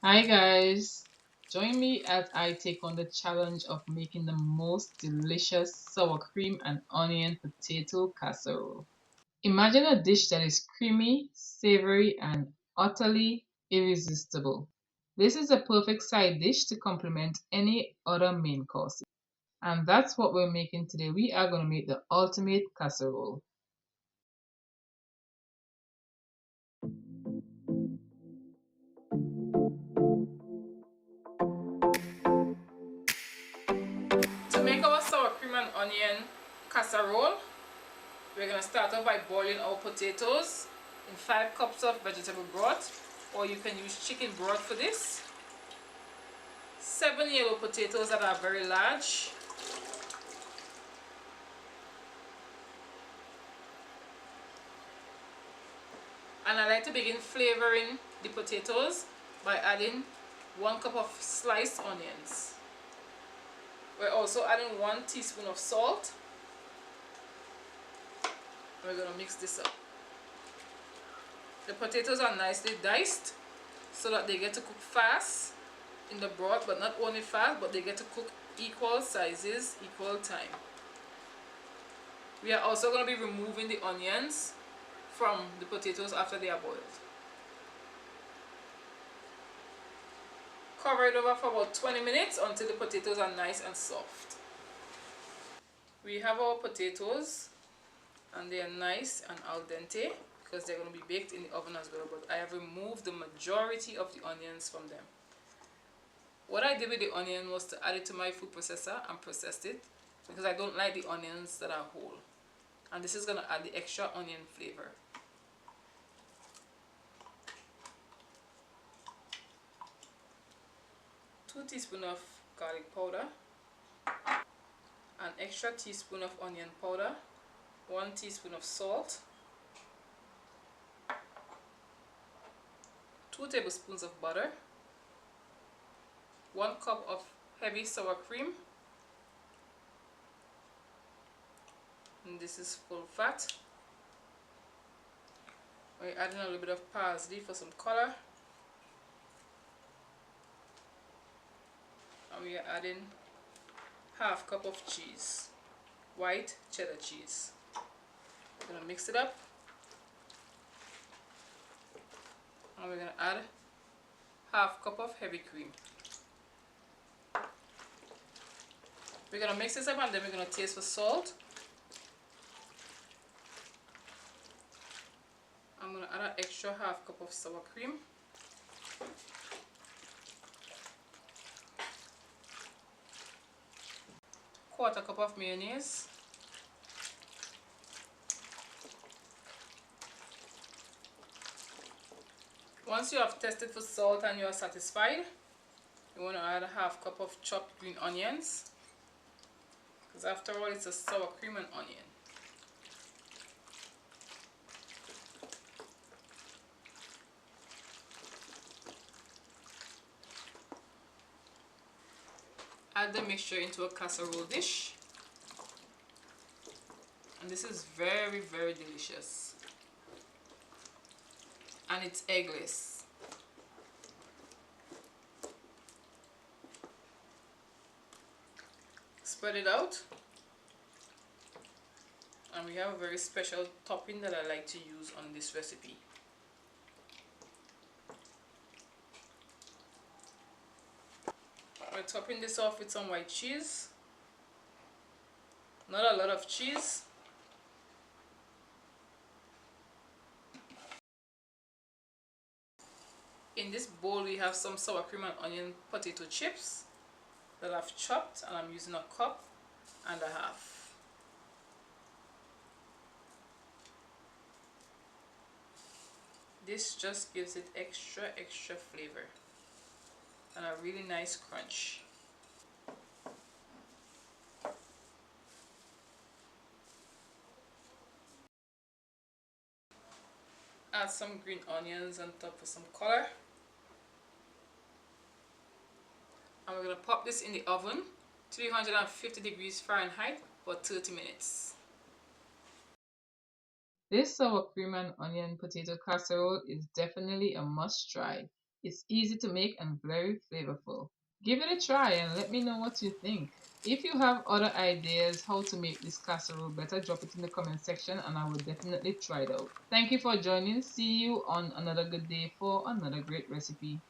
Hi guys, join me as I take on the challenge of making the most delicious sour cream and onion potato casserole. Imagine a dish that is creamy, savory, and utterly irresistible. This is a perfect side dish to complement any other main course. And that's what we're making today. We are going to make the ultimate casserole. To make our sour cream and onion casserole, we're going to start off by boiling our potatoes in 5 cups of vegetable broth, or you can use chicken broth for this. 7 yellow potatoes that are very large. And I like to begin flavoring the potatoes by adding 1 cup of sliced onions. We're also adding 1 teaspoon of salt. We're going to mix this up. The potatoes are nicely diced so that they get to cook fast in the broth, but not only fast, but they get to cook equal sizes, equal time. We are also going to be removing the onions from the potatoes after they are boiled. Cover it over for about 20 minutes until the potatoes are nice and soft. We have our potatoes and they are nice and al dente because they're going to be baked in the oven as well, but I have removed the majority of the onions from them. What I did with the onion was to add it to my food processor and processed it because I don't like the onions that are whole. And this is going to add the extra onion flavor. Two teaspoons of garlic powder, an extra teaspoon of onion powder, 1 teaspoon of salt, 2 tablespoons of butter, 1 cup of heavy sour cream, and this is full fat. We're adding a little bit of parsley for some color, and we are adding half cup of cheese, white cheddar cheese. We're going to mix it up, and we're going to add half cup of heavy cream. We're going to mix this up and then we're going to taste for salt. I'm going to add an extra half cup of sour cream. Quarter cup of mayonnaise. Once you have tested for salt and you are satisfied, you want to add a half cup of chopped green onions, because after all it's a sour cream and onion. Add the mixture into a casserole dish, and this is very, very delicious, and it's eggless. Spread it out, and we have a very special topping that I like to use on this recipe. We're topping this off with some white cheese. Not a lot of cheese. In this bowl we have some sour cream and onion potato chips that I've chopped, and I'm using a cup and a half. This just gives it extra flavor and a really nice crunch. Add some green onions on top for some color. And we're going to pop this in the oven, 350 degrees Fahrenheit for 30 minutes. This sour cream and onion potato casserole is definitely a must try. It's easy to make and very flavorful. Give it a try and let me know what you think. If you have other ideas how to make this casserole better, drop it in the comment section and I will definitely try it out. Thank you for joining. See you on another good day for another great recipe.